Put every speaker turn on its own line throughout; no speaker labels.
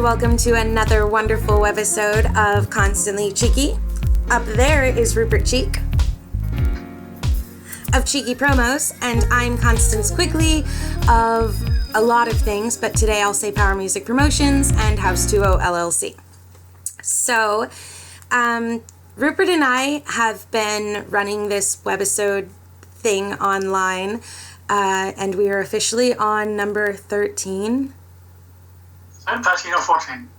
welcome to another wonderful webisode of Constantly Cheeky. Up there is Rupert Teak of Cheeky Promos, and I'm Constance Quigley of a lot of things, but today I'll say Power Music Promotions and House 20 LLC. So, Rupert and I have been running this webisode thing online, and we are officially on number 13.
13 or 14?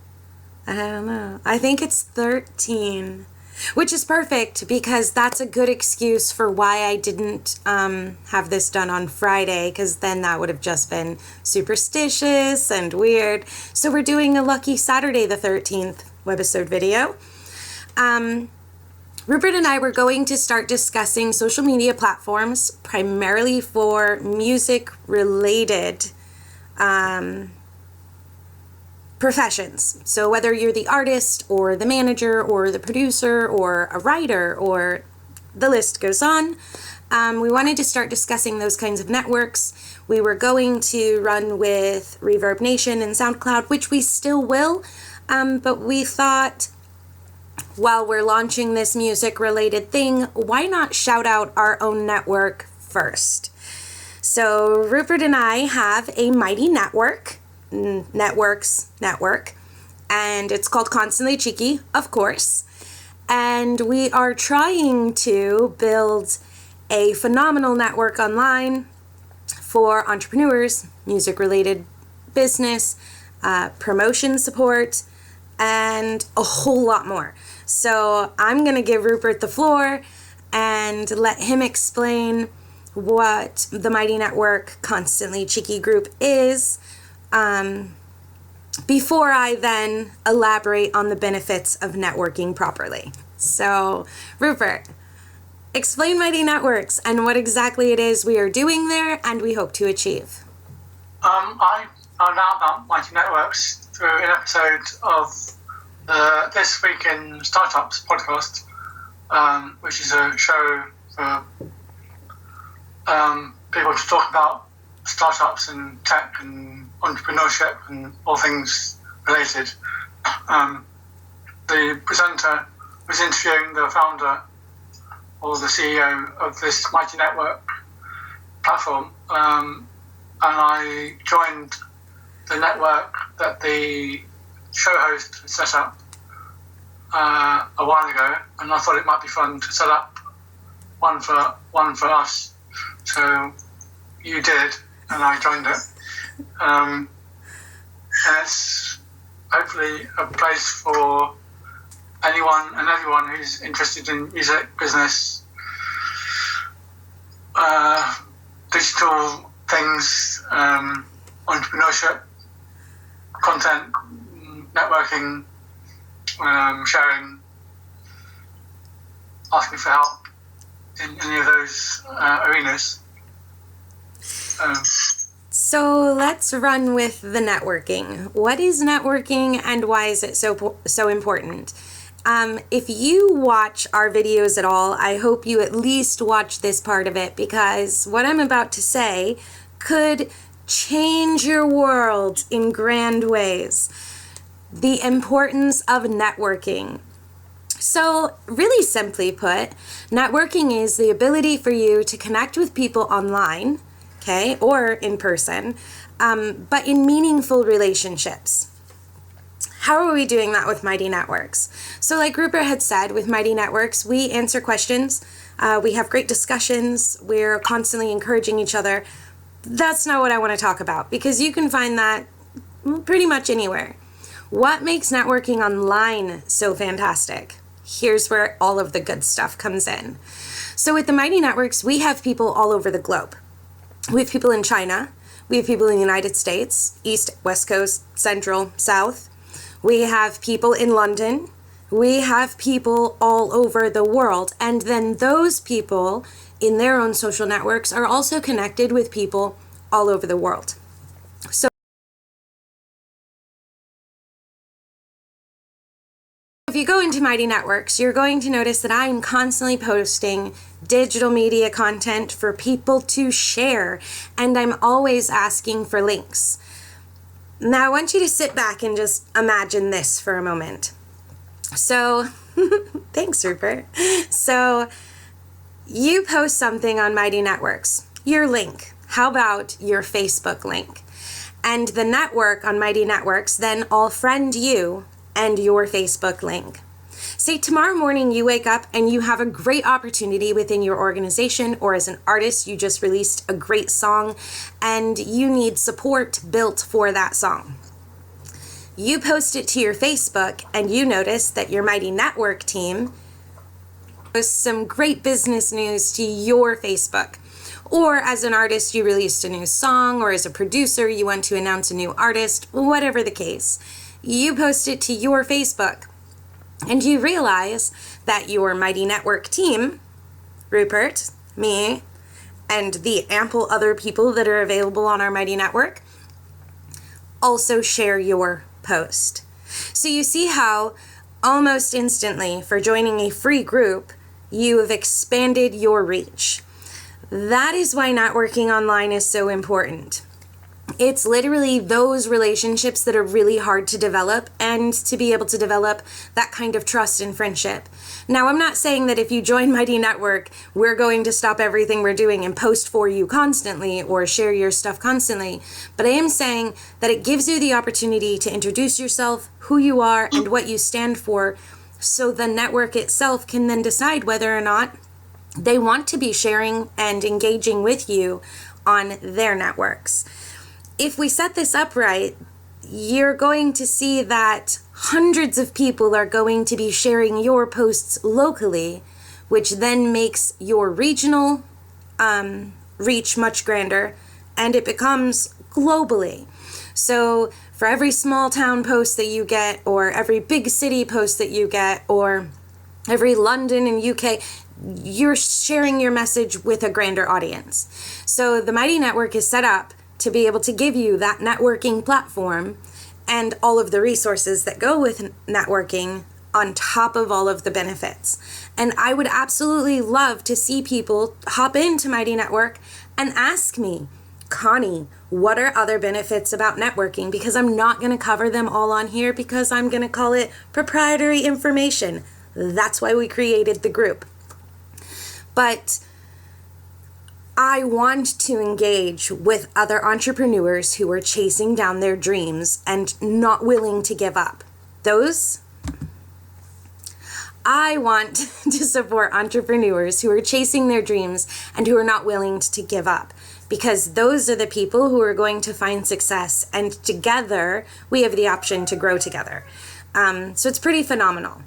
I don't know. I think it's 13, which is perfect because that's a good excuse for why I didn't have this done on Friday, because then that would have just been superstitious and weird. So we're doing a lucky Saturday the 13th webisode video. Rupert and I were going to start discussing social media platforms primarily for music-related professions. So whether you're the artist or the manager or the producer or a writer or the list goes on, we wanted to start discussing those kinds of networks. We were going to run with Reverb Nation and SoundCloud, which we still will, but we thought, while we're launching this music-related thing, why not shout out our own network first? So Rupert and I have a mighty network, network, and it's called Constantly Cheeky, of course. And we are trying to build a phenomenal network online for entrepreneurs, music-related business, promotion support, and a whole lot more. So I'm going to give Rupert the floor and let him explain what the Mighty Network Constantly Cheeky group is, before I then elaborate on the benefits of networking properly. So, Rupert, explain Mighty Networks and what exactly it is we are doing there and we hope to achieve.
I found out about Mighty Networks through an episode of the This Week in Startups podcast, which is a show for people to talk about startups and tech and entrepreneurship and all things related. The presenter was interviewing the founder or the CEO of this Mighty Network platform, and I joined the network that the show host had set up a while ago, and I thought it might be fun to set up one for us. So you did, and I joined it. And it's hopefully a place for anyone and everyone who's interested in music, business, digital things, entrepreneurship, content, networking, sharing, asking for help in any of those arenas.
So let's run with the networking. What is networking and why is it so important? If you watch our videos at all, I hope you at least watch this part of it, because what I'm about to say could change your world in grand ways. The importance of networking. So, really simply put, networking is the ability for you to connect with people online, okay, or in person, but in meaningful relationships. How are we doing that with Mighty Networks? So like Rupert had said, with Mighty Networks, we answer questions, we have great discussions, we're constantly encouraging each other. That's not what I want to talk about, because you can find that pretty much anywhere. What makes networking online so fantastic? Here's where all of the good stuff comes in. So with the Mighty Networks, we have people all over the globe. We have people in China, we have people in the United States, East, West Coast, Central, South. We have people in London. We have people all over the world. And then those people in their own social networks are also connected with people all over the world. So if you go into Mighty Networks, you're going to notice that I'm constantly posting digital media content for people to share, and I'm always asking for links. Now I want you to sit back and just imagine this for a moment. So, thanks, Rupert. So, you post something on Mighty Networks, your link. How about your Facebook link? And the network on Mighty Networks then all friend you and your Facebook link. Say tomorrow morning you wake up and you have a great opportunity within your organization, or as an artist you just released a great song and you need support built for that song. You post it to your Facebook and you notice that your Mighty Network team posts some great business news to your Facebook. Or as an artist you released a new song, or as a producer you want to announce a new artist, whatever the case. You post it to your Facebook. And you realize that your Mighty Network team, Rupert, me, and the ample other people that are available on our Mighty Network, also share your post. So you see how almost instantly, for joining a free group, you have expanded your reach. That is why networking online is so important. It's literally those relationships that are really hard to develop, and to be able to develop that kind of trust and friendship. Now, I'm not saying that if you join Mighty Network, we're going to stop everything we're doing and post for you constantly or share your stuff constantly, but I am saying that it gives you the opportunity to introduce yourself, who you are, and what you stand for, so the network itself can then decide whether or not they want to be sharing and engaging with you on their networks. If we set this up right, you're going to see that hundreds of people are going to be sharing your posts locally, which then makes your regional reach much grander, and it becomes globally. So for every small town post that you get, or every big city post that you get, or every London and UK, you're sharing your message with a grander audience. So the Mighty Network is set up to be able to give you that networking platform and all of the resources that go with networking on top of all of the benefits. And I would absolutely love to see people hop into Mighty Network and ask me, Connie, what are other benefits about networking? Because I'm not going to cover them all on here, because I'm going to call it proprietary information. That's why we created the group. But I want to engage with other entrepreneurs who are chasing down their dreams and not willing to give up. I want to support entrepreneurs who are chasing their dreams and who are not willing to give up, because those are the people who are going to find success, and together we have the option to grow together. So it's pretty phenomenal.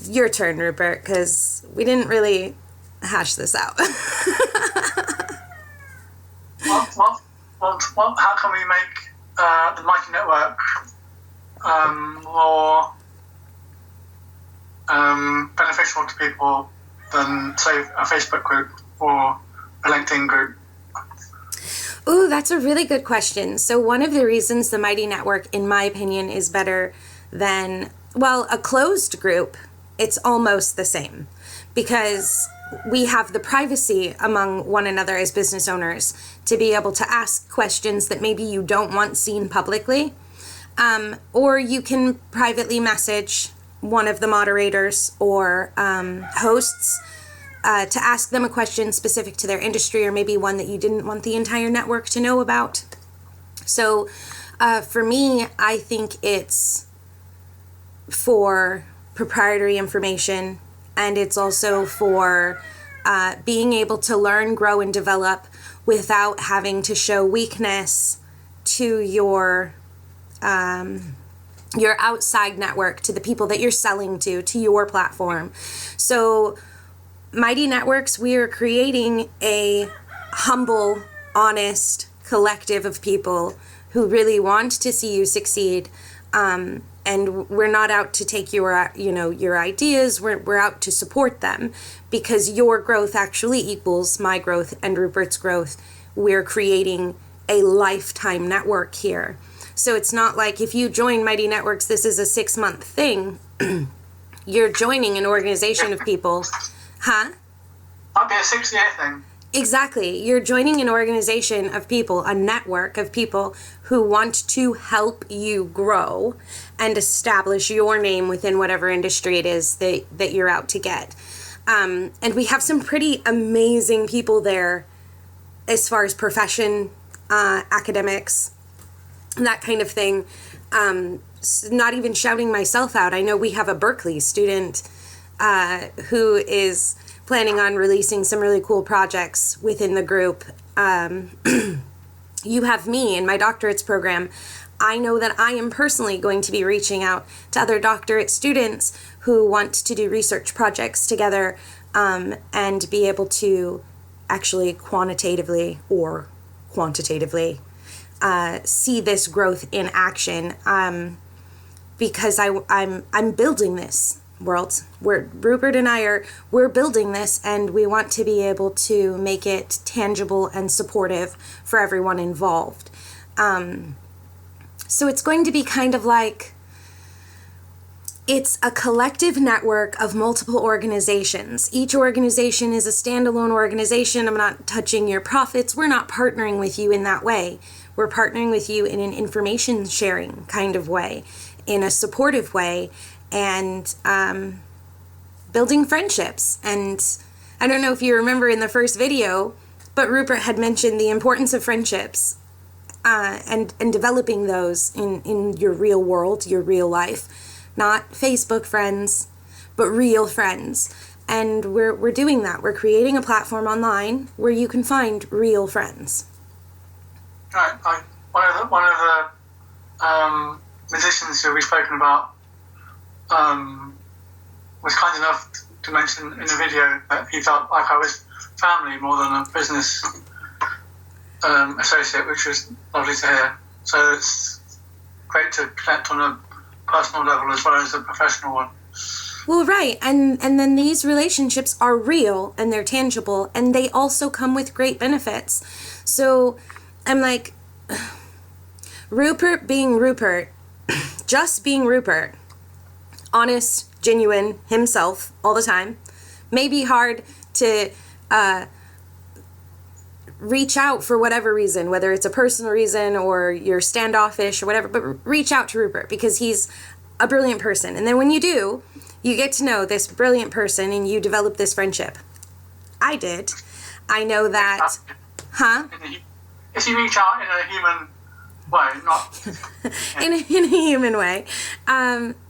Your turn, Rupert, because we didn't really hash this out.
How can we make the Mighty Network more beneficial to people than, say, a Facebook group or a LinkedIn group?
Ooh, that's a really good question. So one of the reasons the Mighty Network, in my opinion, is better than, well, a closed group, it's almost the same, because we have the privacy among one another as business owners to be able to ask questions that maybe you don't want seen publicly, or you can privately message one of the moderators or hosts to ask them a question specific to their industry, or maybe one that you didn't want the entire network to know about. So for me, I think it's for proprietary information, and it's also for being able to learn, grow, and develop without having to show weakness to your outside network, to the people that you're selling to your platform. So Mighty Networks, we are creating a humble, honest collective of people who really want to see you succeed. And we're not out to take your ideas. We're out to support them, because your growth actually equals my growth and Rupert's growth. We're creating a lifetime network here. So it's not like if you join Mighty Networks, this is a 6-month thing. You're joining an organization of people. Huh?
Might be a 6-year thing.
Exactly. You're joining an organization of people, a network of people who want to help you grow and establish your name within whatever industry it is that you're out to get. And we have some pretty amazing people there as far as profession, academics, that kind of thing. Not even shouting myself out. I know we have a Berkeley student who is planning on releasing some really cool projects within the group. You have me in my doctorate's program. I know that I am personally going to be reaching out to other doctorate students who want to do research projects together, and be able to actually quantitatively or quantitatively see this growth in action, because I'm building this world. Rupert and I we're building this, and we want to be able to make it tangible and supportive for everyone involved. So it's going to be kind of like, it's a collective network of multiple organizations. Each organization is a standalone organization. I'm not touching your profits. We're not partnering with you in that way. We're partnering with you in an information sharing kind of way, in a supportive way, and building friendships. And I don't know if you remember in the first video, but Rupert had mentioned the importance of friendships, and developing those in your real world, your real life. Not Facebook friends, but real friends. And we're doing that. We're creating a platform online where you can find real friends.
Right. One of the musicians who we've spoken about was kind enough to mention in the video that he felt like I was family more than a business associate, which was lovely to hear. So it's great to connect on a personal level as well as a professional one.
Well, right. And then these relationships are real and they're tangible, and they also come with great benefits. So I'm like, Rupert being Rupert, just being Rupert, honest, genuine, himself all the time, may be hard to reach out for whatever reason, whether it's a personal reason or you're standoffish or whatever, but reach out to Rupert because he's a brilliant person. And then when you do, you get to know this brilliant person and you develop this friendship. I did. I know that,
If you reach out in a human way, not...
in a human way.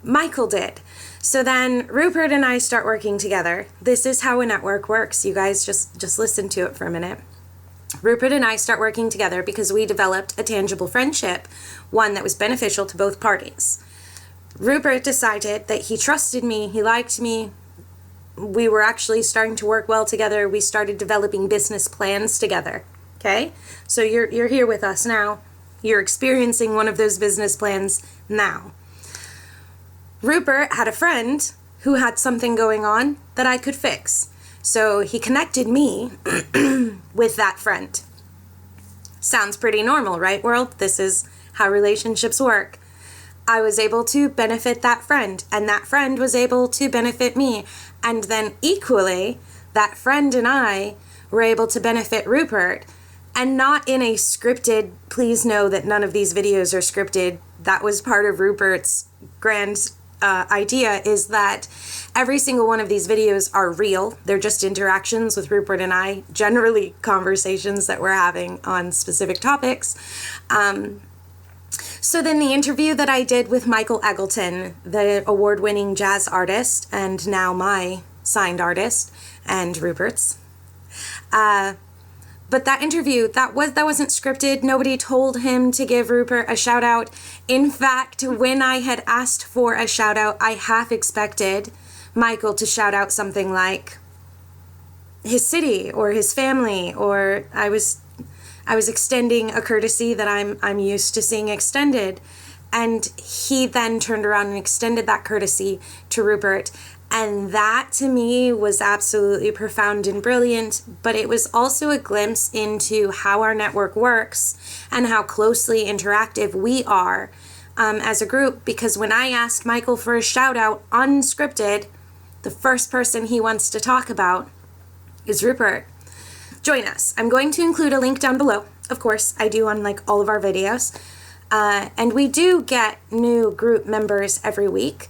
Michael did. So then Rupert and I start working together. This is how a network works. You guys just listen to it for a minute. Rupert and I start working together because we developed a tangible friendship, one that was beneficial to both parties. Rupert decided that he trusted me, he liked me. We were actually starting to work well together. We started developing business plans together. Okay? So you're here with us now. You're experiencing one of those business plans now. Rupert had a friend who had something going on that I could fix. So he connected me with that friend. Sounds pretty normal, right, world? This is how relationships work. I was able to benefit that friend, and that friend was able to benefit me. And then equally, that friend and I were able to benefit Rupert, and not in a scripted, please know that none of these videos are scripted. That was part of Rupert's grand idea, is that every single one of these videos are real. They're just interactions with Rupert and I, generally conversations that we're having on specific topics. So then the interview that I did with Michael Eggleton, the award-winning jazz artist, and now my signed artist, and Rupert's. But that interview, that wasn't scripted. Nobody told him to give Rupert a shout out. In fact, when I had asked for a shout out, I half expected Michael to shout out something like his city or his family, or I was extending a courtesy that I'm used to seeing extended. And he then turned around and extended that courtesy to Rupert. And that to me was absolutely profound and brilliant, but it was also a glimpse into how our network works and how closely interactive we are as a group. Because when I asked Michael for a shout out unscripted, the first person he wants to talk about is Rupert. join us. I'm going to include a link down below. Of course, I do on like all of our videos. And we do get new group members every week.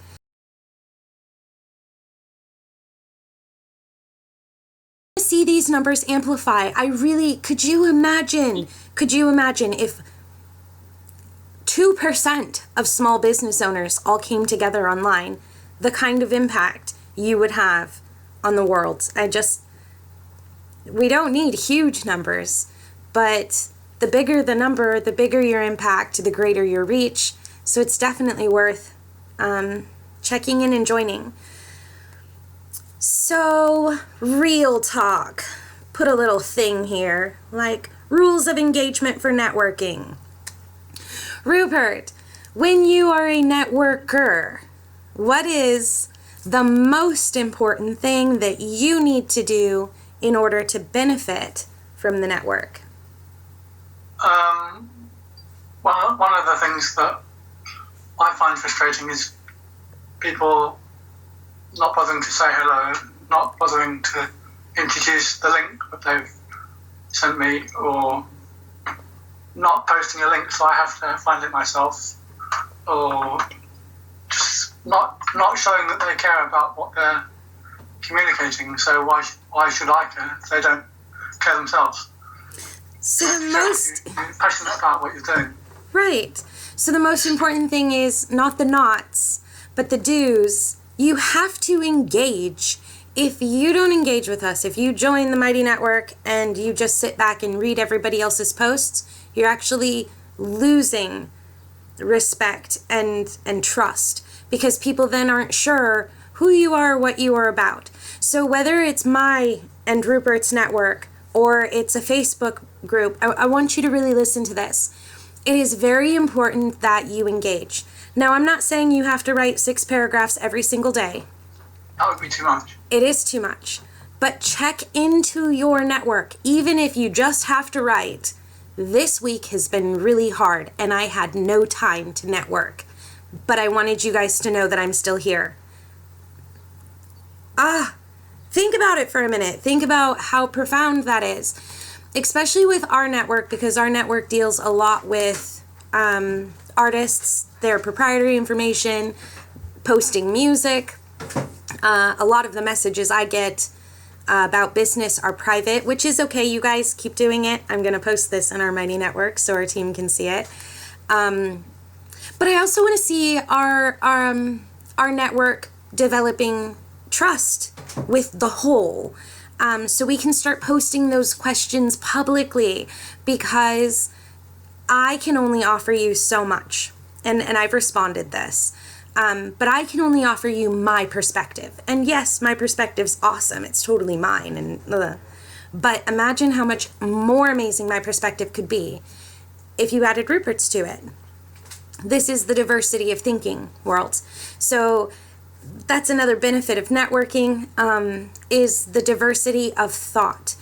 See these numbers amplify. Could you imagine if 2% of small business owners all came together online, the kind of impact you would have on the world? We don't need huge numbers, but the bigger the number, the bigger your impact, the greater your reach. So it's definitely worth checking in and joining. So, real talk. Put a little thing here, like rules of engagement for networking. Rupert, when you are a networker, what is the most important thing that you need to do in order to benefit from the network?
One of the things that I find frustrating is people not bothering to say hello, not bothering to introduce the link that they've sent me, or not posting a link so I have to find it myself, or just not showing that they care about what they're communicating. So why should I care if they don't care themselves?
So
you're passionate about what you're doing.
Right. So the most important thing is not the nots, but the do's. You have to engage. If you don't engage with us, if you join the Mighty Network and you just sit back and read everybody else's posts, you're actually losing respect and trust, because people then aren't sure who you are, what you are about. So whether it's my and Rupert's network or it's a Facebook group, I want you to really listen to this. It is very important that you engage. Now, I'm not saying you have to write 6 paragraphs every single day.
That would be too much.
It is too much. But check into your network, even if you just have to write, this week has been really hard and I had no time to network. But I wanted you guys to know that I'm still here. Think about it for a minute. Think about how profound that is. Especially with our network, because our network deals a lot with artists, their proprietary information, posting music. A lot of the messages I get about business are private, which is okay. You guys keep doing it. I'm going to post this in our Mighty Network so our team can see it. But I also want to see our network developing trust with the whole. So we can start posting those questions publicly, because I can only offer you so much. And I've responded this. But I can only offer you my perspective. And yes, my perspective's awesome. It's totally mine. But imagine how much more amazing my perspective could be if you added Rupert's to it. This is the diversity of thinking world. So that's another benefit of networking, is the diversity of thought.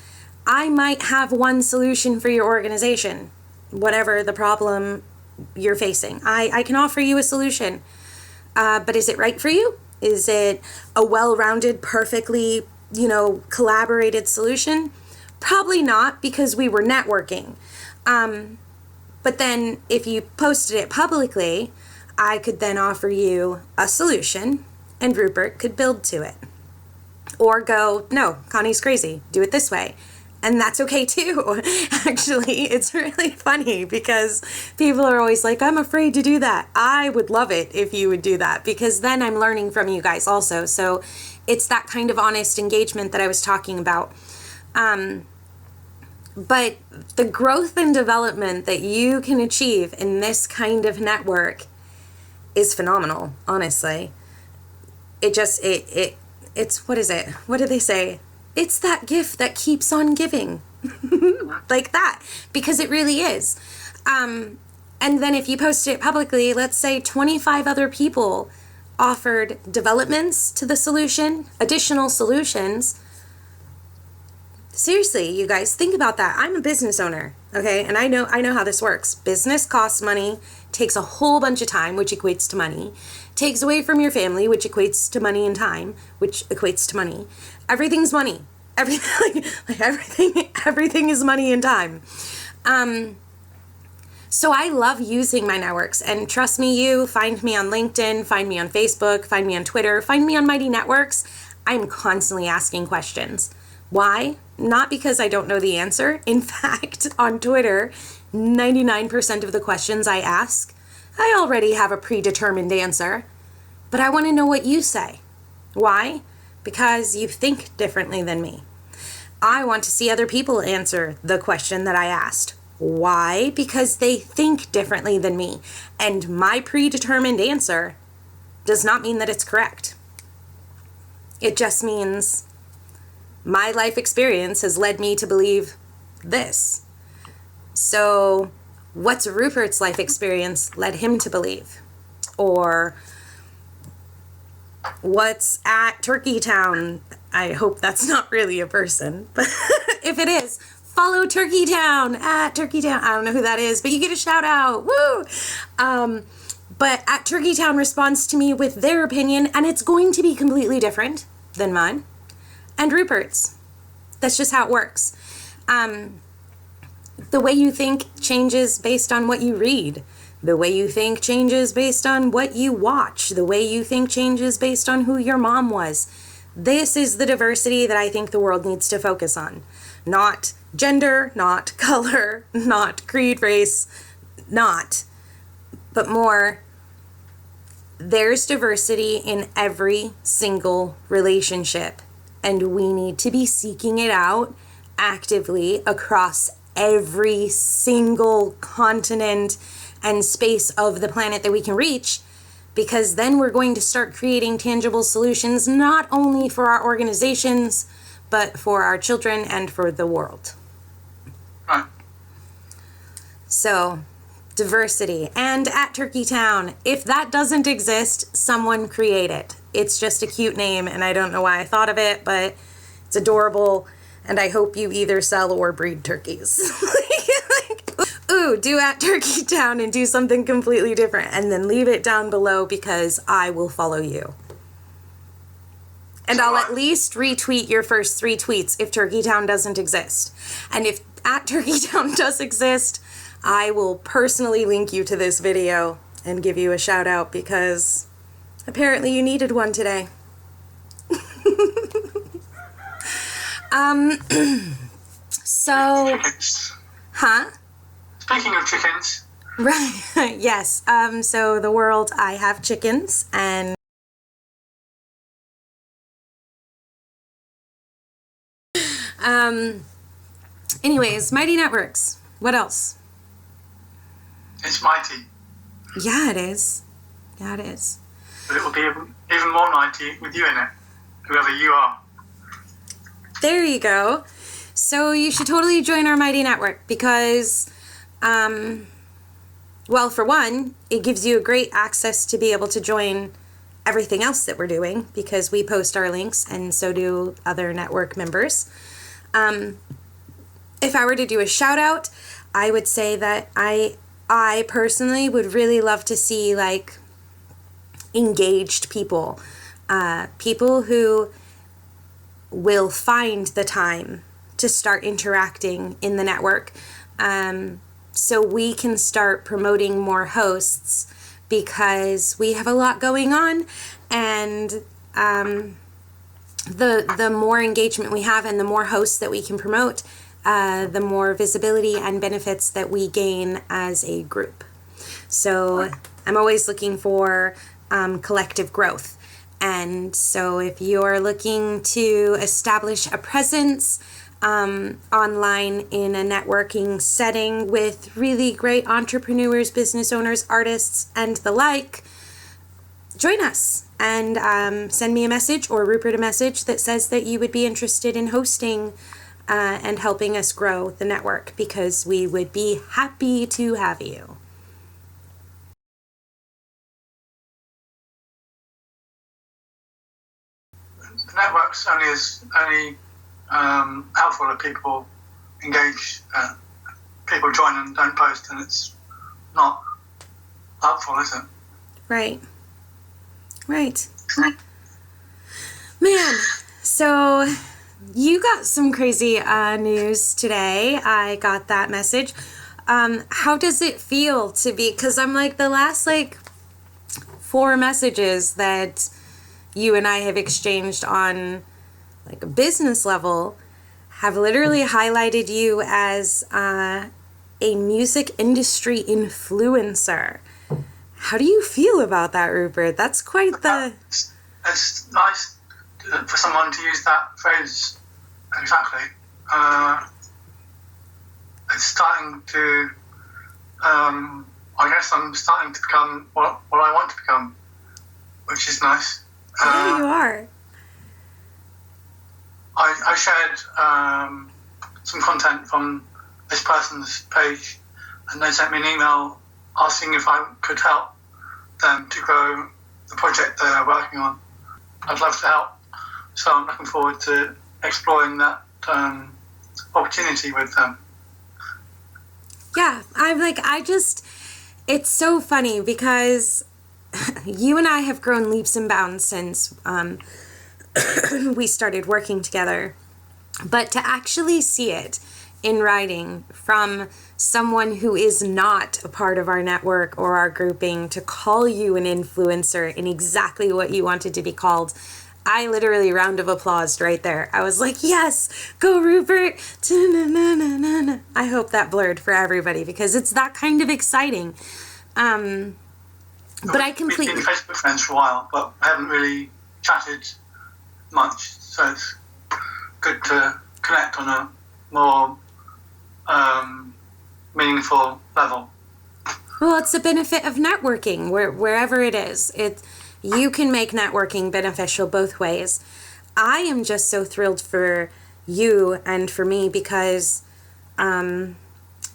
I might have one solution for your organization, whatever the problem you're facing. I can offer you a solution. But is it right for you? Is it a well-rounded, perfectly, collaborated solution? Probably not, because we were networking. But then if you posted it publicly, I could then offer you a solution and Rupert could build to it. Or go, no, Connie's crazy, do it this way. And that's okay too. Actually, it's really funny because people are always like, I'm afraid to do that. I would love it if you would do that, because then I'm learning from you guys also. So it's that kind of honest engagement that I was talking about. But the growth and development that you can achieve in this kind of network is phenomenal, honestly. It's, what is it? What do they say? It's that gift that keeps on giving. Like that, because it really is. And then if you posted it publicly, let's say 25 other people offered developments to the solution, additional solutions. Seriously, you guys, think about that. I'm a business owner, okay? And I know how this works. Business costs money, takes a whole bunch of time, which equates to money, takes away from your family, which equates to money and time, which equates to money. Everything's money. everything is money and time. So I love using my networks, and trust me, you find me on LinkedIn, find me on Facebook, find me on Twitter, find me on Mighty Networks. I'm constantly asking questions. Why? Not because I don't know the answer. In fact, on Twitter, 99% of the questions I ask, I already have a predetermined answer, but I want to know what you say. Why? Because you think differently than me. I want to see other people answer the question that I asked. Why? Because they think differently than me, and my predetermined answer does not mean that it's correct. It just means my life experience has led me to believe this. So what's Rupert's life experience led him to believe? Or what's at Turkey Town? I hope that's not really a person, but if it is, follow Turkey Town at Turkey Town. I don't know who that is, but you get a shout out. Woo! But at Turkey Town responds to me with their opinion, and it's going to be completely different than mine and Rupert's. That's just how it works. The way you think changes based on what you read. The way you think changes based on what you watch. The way you think changes based on who your mom was. This is the diversity that I think the world needs to focus on. Not gender, not color, not creed, race, but more, there's diversity in every single relationship, and we need to be seeking it out actively across every single continent and space of the planet that we can reach, because then we're going to start creating tangible solutions not only for our organizations, but for our children and for the world. So, diversity. And at Turkey Town, if that doesn't exist, someone create it. It's just a cute name, and I don't know why I thought of it, but it's adorable, and I hope you either sell or breed turkeys. Ooh, do at Turkey Town and do something completely different, and then leave it down below because I will follow you. And I'll at least retweet your first 3 tweets if Turkey Town doesn't exist. And if at Turkey Town does exist, I will personally link you to this video and give you a shout out because apparently you needed one today. So, huh?
Speaking of chickens.
Right, yes. So the world, I have chickens, and anyways, Mighty Networks. What else?
It's mighty.
Yeah, it is. Yeah, it is.
But it will be even more mighty with you in it, whoever you are.
There you go. So you should totally join our Mighty Network because, well, for one, it gives you a great access to be able to join everything else that we're doing because we post our links and so do other network members. If I were to do a shout out, I would say that I personally would really love to see like engaged people, people who will find the time to start interacting in the network, so we can start promoting more hosts because we have a lot going on, and the more engagement we have and the more hosts that we can promote, the more visibility and benefits that we gain as a group. So I'm always looking for collective growth. And so if you're looking to establish a presence online in a networking setting with really great entrepreneurs, business owners, artists, and the like, join us and send me a message or Rupert a message that says that you would be interested in hosting and helping us grow the network, because we would be happy to have you.
The network's only helpful if people engage, people join and don't post, and it's not helpful, is it?
Right. Man, so you got some crazy news today. I got that message. How does it feel to be, because I'm like the last 4 messages that you and I have exchanged on a business level have literally highlighted you as a music industry influencer. How do you feel about that, Rupert? That's quite the...
It's nice for someone to use that phrase. Exactly. It's starting to... I guess I'm starting to become what I want to become, which is nice.
Yeah, you are.
I shared some content from this person's page, and they sent me an email asking if I could help them to grow the project they're working on. I'd love to help, so I'm looking forward to exploring that opportunity with them.
Yeah, it's so funny because you and I have grown leaps and bounds since we started working together. But to actually see it in writing from someone who is not a part of our network or our grouping, to call you an influencer in exactly what you wanted to be called, I literally round of applause right there. I was like, yes, go Rupert. I hope that blurred for everybody because it's that kind of exciting. But I completely...
We've been Facebook friends for a while, but I haven't really chatted much, so it's good to connect on a more meaningful level.
Well, it's the benefit of networking, wherever it is. You can make networking beneficial both ways. I am just so thrilled for you and for me because in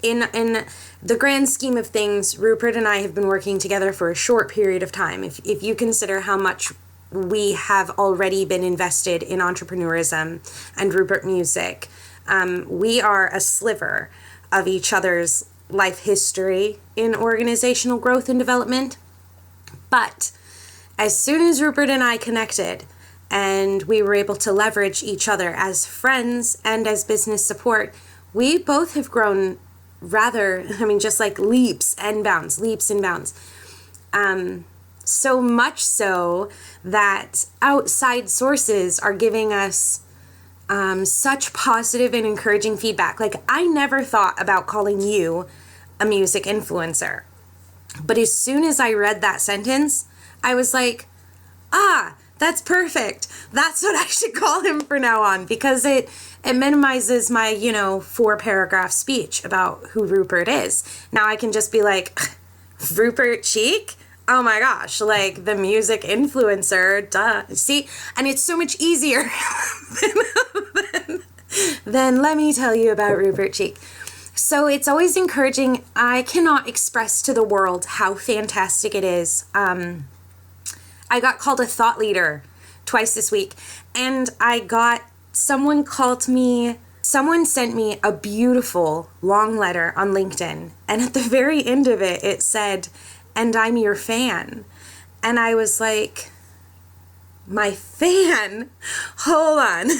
the grand scheme of things, Rupert and I have been working together for a short period of time. If you consider how much we have already been invested in entrepreneurism and Rupert Music, we are a sliver of each other's life history in organizational growth and development. But as soon as Rupert and I connected and we were able to leverage each other as friends and as business support, we both have grown just like leaps and bounds. So much so that outside sources are giving us such positive and encouraging feedback. I never thought about calling you a music influencer. But as soon as I read that sentence, I was like, that's perfect. That's what I should call him from now on, because it minimizes my, 4-paragraph speech about who Rupert is. Now I can just be like, Rupert Cheek? Oh my gosh, the music influencer, duh. See? And it's so much easier than let me tell you about Rupert Cheek. So it's always encouraging. I cannot express to the world how fantastic it is. I got called a thought leader twice this week, and someone sent me a beautiful long letter on LinkedIn, and at the very end of it, it said, "And I'm your fan." And I was like, my fan? Hold on.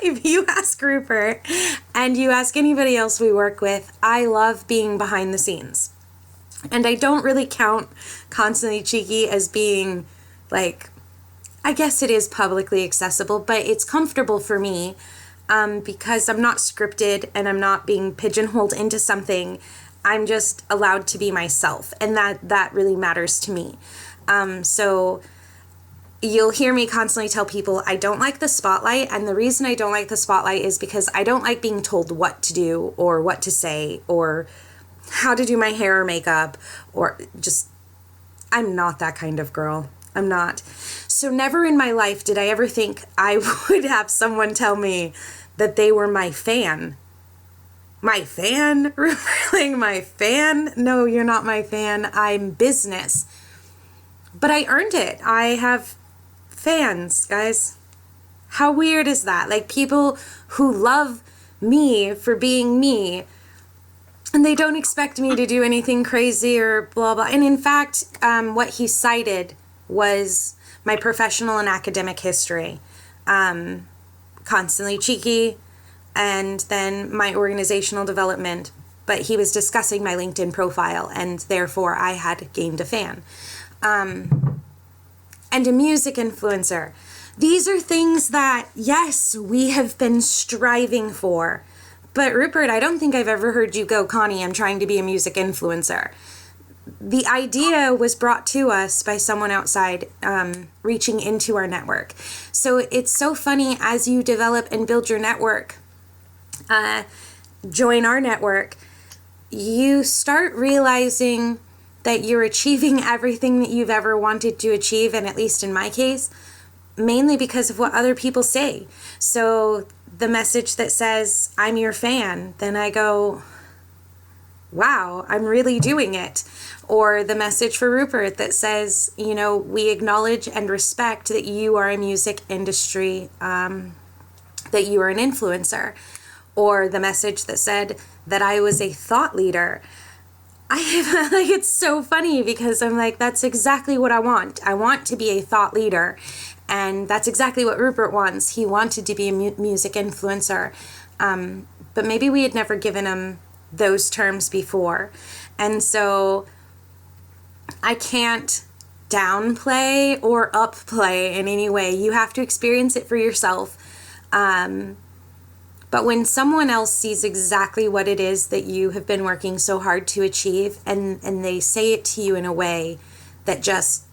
If you ask Rupert and you ask anybody else we work with, I love being behind the scenes. And I don't really count Constantly Cheeky as being I guess it is publicly accessible, but it's comfortable for me because I'm not scripted and I'm not being pigeonholed into something. I'm just allowed to be myself, and that really matters to me. So you'll hear me constantly tell people I don't like the spotlight, and the reason I don't like the spotlight is because I don't like being told what to do or what to say or how to do my hair or makeup, or just, I'm not that kind of girl. I'm not. So never in my life did I ever think I would have someone tell me that they were my fan. My fan? My fan? No, you're not my fan. I'm business. But I earned it. I have fans, guys. How weird is that? People who love me for being me, and they don't expect me to do anything crazy or blah, blah. And in fact, what he cited was my professional and academic history. ConstantlyCheeky, and then my organizational development. But he was discussing my LinkedIn profile, and therefore I had gained a fan. And a music influencer. These are things that, yes, we have been striving for. But Rupert, I don't think I've ever heard you go, Connie, I'm trying to be a music influencer. The idea was brought to us by someone outside reaching into our network. So it's so funny as you develop and build your network, join our network, you start realizing that you're achieving everything that you've ever wanted to achieve, and at least in my case, mainly because of what other people say. So the message that says, I'm your fan, then I go, wow, I'm really doing it. Or the message for Rupert that says, you know, we acknowledge and respect that you are a music industry, that you are an influencer. Or the message that said that I was a thought leader. Like, it's so funny because I'm like, that's exactly what I want. I want to be a thought leader. And that's exactly what Rupert wants. He wanted to be a music influencer. But maybe we had never given him those terms before. And so I can't downplay or upplay in any way. You have to experience it for yourself. But when someone else sees exactly what it is that you have been working so hard to achieve, and they say it to you in a way that just,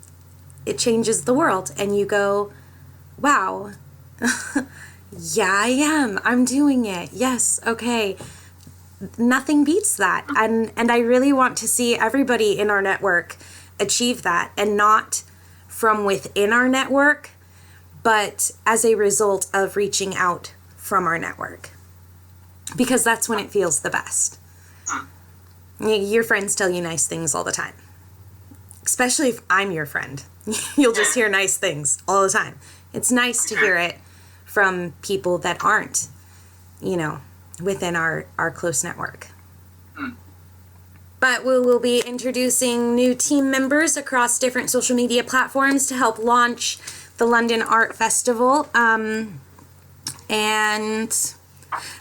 it changes the world, and you go, wow, yeah, I am. I'm doing it. Yes, okay. Nothing beats that. And I really want to see everybody in our network achieve that, and not from within our network, but as a result of reaching out from our network, because that's when it feels the best. Your friends tell you nice things all the time, especially if I'm your friend. You'll just hear nice things all the time. It's nice to hear it from people that aren't, you know, within our close network. But we will be introducing new team members across different social media platforms to help launch the London Art Festival. And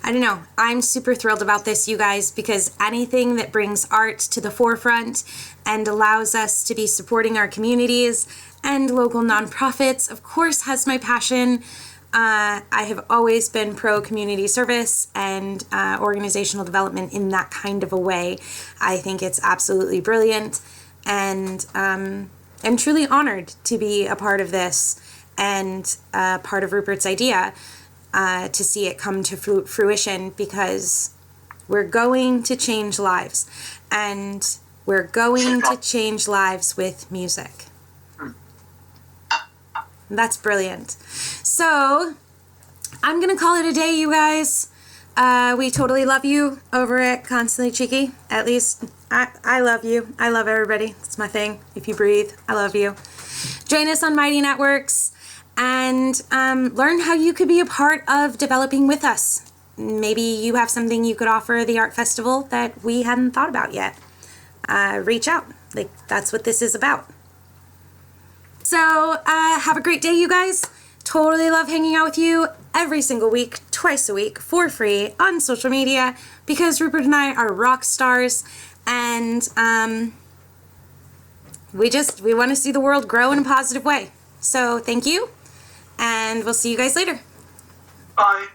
I don't know, I'm super thrilled about this, you guys, because anything that brings art to the forefront and allows us to be supporting our communities and local nonprofits, of course, has my passion. I have always been pro community service and organizational development in that kind of a way. I think it's absolutely brilliant, and I'm truly honored to be a part of this and part of Rupert's idea. To see it come to fruition, because we're going to change lives, and we're going to change lives with music. That's brilliant. So I'm gonna call it a day, you guys. We totally love you over at ConstantlyCheeky. At least I love you. I love everybody. It's my thing. If you breathe, I love you. Join us on Mighty Networks and learn how you could be a part of developing with us. Maybe you have something you could offer the art festival that we hadn't thought about yet. Reach out. Like, that's what this is about. So have a great day, you guys. Totally love hanging out with you every single week, twice a week, for free on social media, because Rupert and I are rock stars, and we want to see the world grow in a positive way. So thank you, and we'll see you guys later.
Bye.